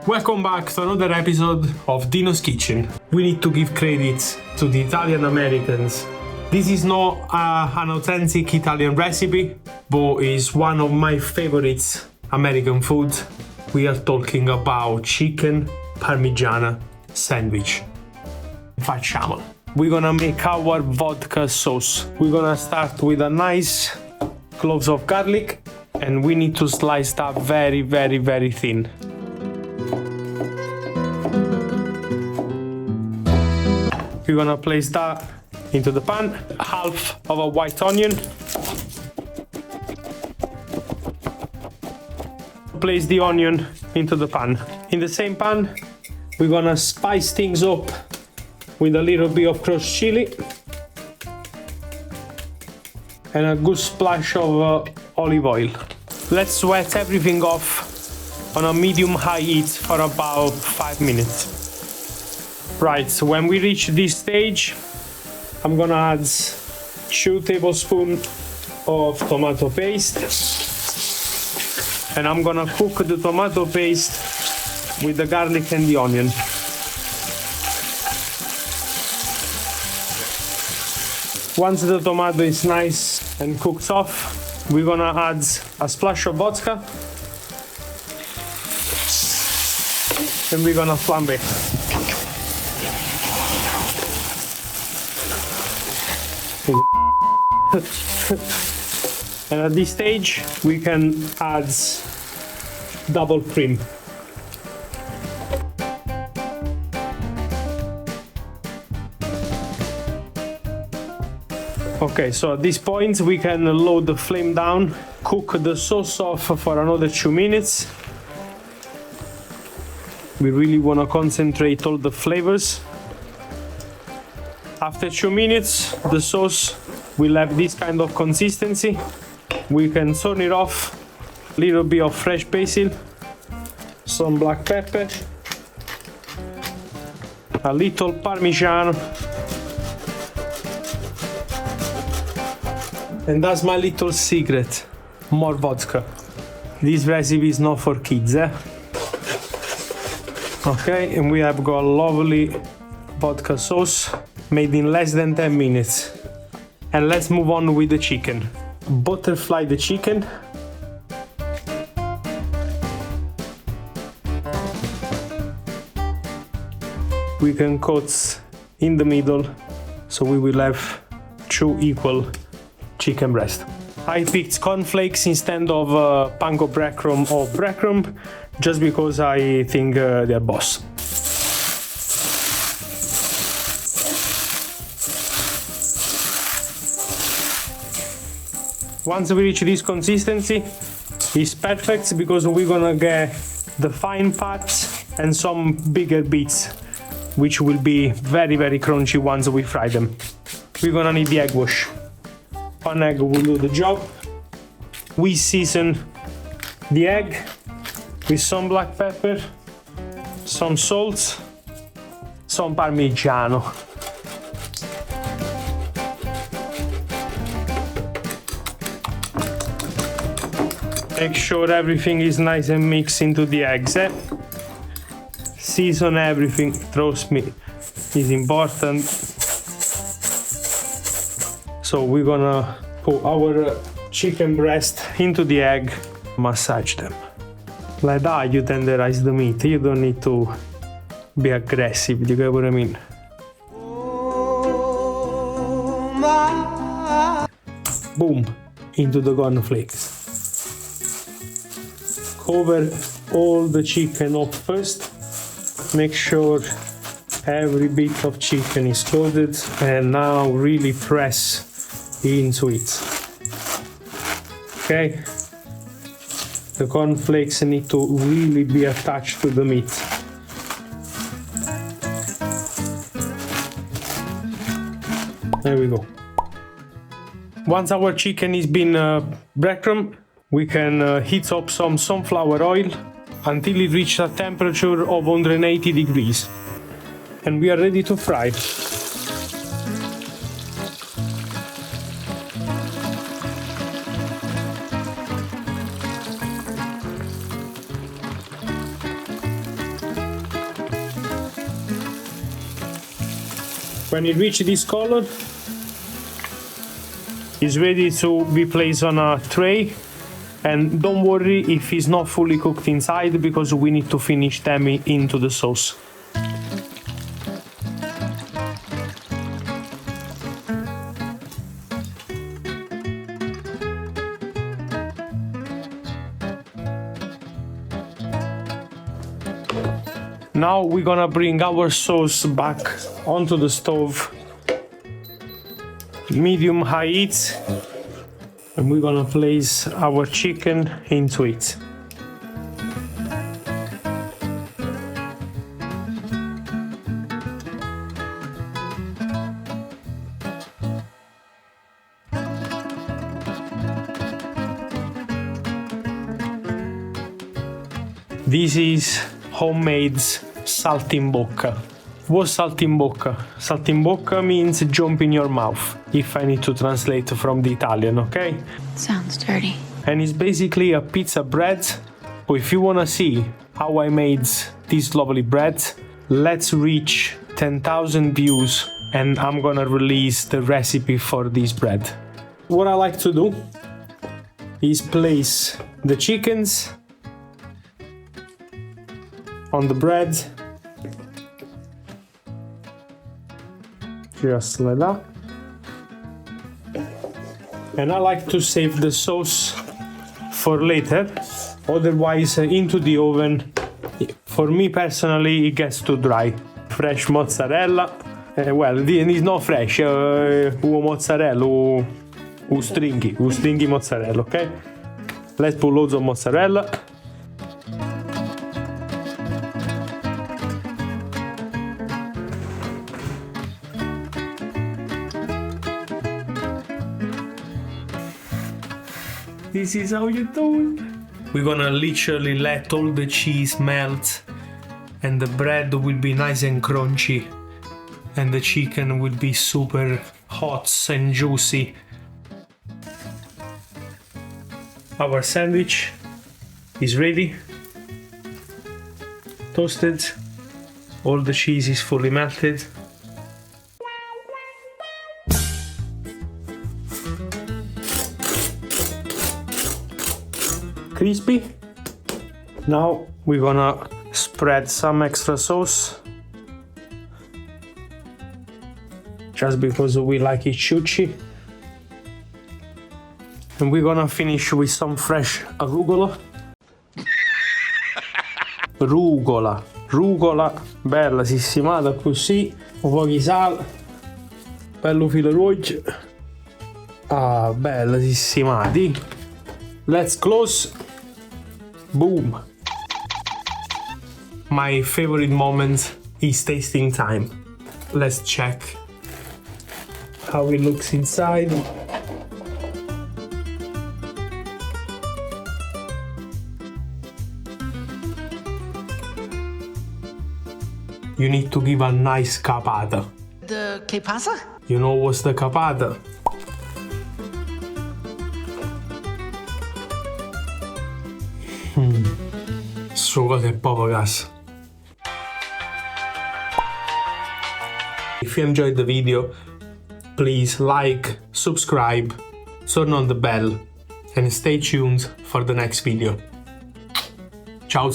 Welcome back to another episode of Dino's Kitchen. We need to give credit to the Italian Americans. This is not an authentic Italian recipe, but is one of my favorites American food. We are talking about chicken parmigiana sandwich. Facciamolo. We're gonna make our vodka sauce. We're gonna start with a nice cloves of garlic, and we need to slice that very thin. We're gonna place that into the pan, half of a white onion. Place the onion into the pan. In the same pan, we're gonna spice things up with a little bit of crushed chili and a good splash of olive oil. Let's wet everything off on a medium-high heat for about 5 minutes. Right, so when we reach this stage, I'm gonna add 2 tablespoons of tomato paste, and I'm gonna cook the tomato paste with the garlic and the onion. Once the tomato is nice and cooked off, we're gonna add a splash of vodka, and we're gonna flambe. And at this stage we can add double cream. Okay, so at this point we can lower the flame down, cook the sauce off for another 2 minutes. We really want to concentrate all the flavors. After 2 minutes, the sauce will have this kind of consistency. We can turn it off. A little bit of fresh basil, some black pepper, a little Parmesan, and that's my little secret, more vodka. This recipe is not for kids, eh? Okay, and we have got a lovely vodka sauce made in less than 10 minutes. And let's move on with the chicken. Butterfly the chicken. We can cut in the middle, so we will have 2 equal chicken breasts. I picked cornflakes instead of panko breadcrumb or breadcrumb, just because I think they're boss. Once we reach this consistency, it's perfect because we're gonna get the fine parts and some bigger bits, which will be very crunchy once we fry them. We're gonna need the egg wash. 1 egg will do the job. We season the egg with some black pepper, some salt, some parmigiano. Make sure everything is nice and mixed into the eggs. Season everything, trust me, is important. So we're gonna put our chicken breast into the egg, massage them. Like that you tenderize the meat, you don't need to be aggressive, you get what I mean? Boom, into the cornflakes. Cover all the chicken up first. Make sure every bit of chicken is coated, and now really press into it. Okay? The cornflakes need to really be attached to the meat. There we go. Once our chicken is been breadcrumb, we can heat up some sunflower oil until it reaches a temperature of 180 degrees. And we are ready to fry. When it reaches this color, it's ready to be placed on a tray. And don't worry if it's not fully cooked inside, because we need to finish them into the sauce. Now we're gonna bring our sauce back onto the stove, medium-high heat, and we're gonna place our chicken into it. This is homemade saltimbocca. What's saltimbocca? Saltimbocca means jump in your mouth, if I need to translate from the Italian, okay? Sounds dirty. And it's basically a pizza bread. But if you wanna see how I made this lovely bread, let's reach 10,000 views and I'm gonna release the recipe for this bread. What I like to do is place the chickens on the bread, just like that. And I like to save the sauce for later, otherwise into the oven. For me personally, it gets too dry. Fresh mozzarella, well, it's not fresh, mozzarella, stringy mozzarella, okay? Let's put loads of mozzarella. This is how you do it. We're gonna literally let all the cheese melt and the bread will be nice and crunchy and the chicken will be super hot and juicy. Our sandwich is ready, toasted, all the cheese is fully melted. Crispy. Now we're gonna spread some extra sauce, just because we like it juicy. And we're gonna finish with some fresh arugula. Rugola, bella sistemata così, un po' di sale, bello filo roggio. Ah, bella sistemati. Let's close. Boom. My favorite moment is tasting time. Let's check how it looks inside. You need to give a nice capata. The que pasa? You know what's the capata? Sugo e poco gas. If you enjoyed the video, please like, subscribe, turn on the bell, and stay tuned for the next video. Ciao.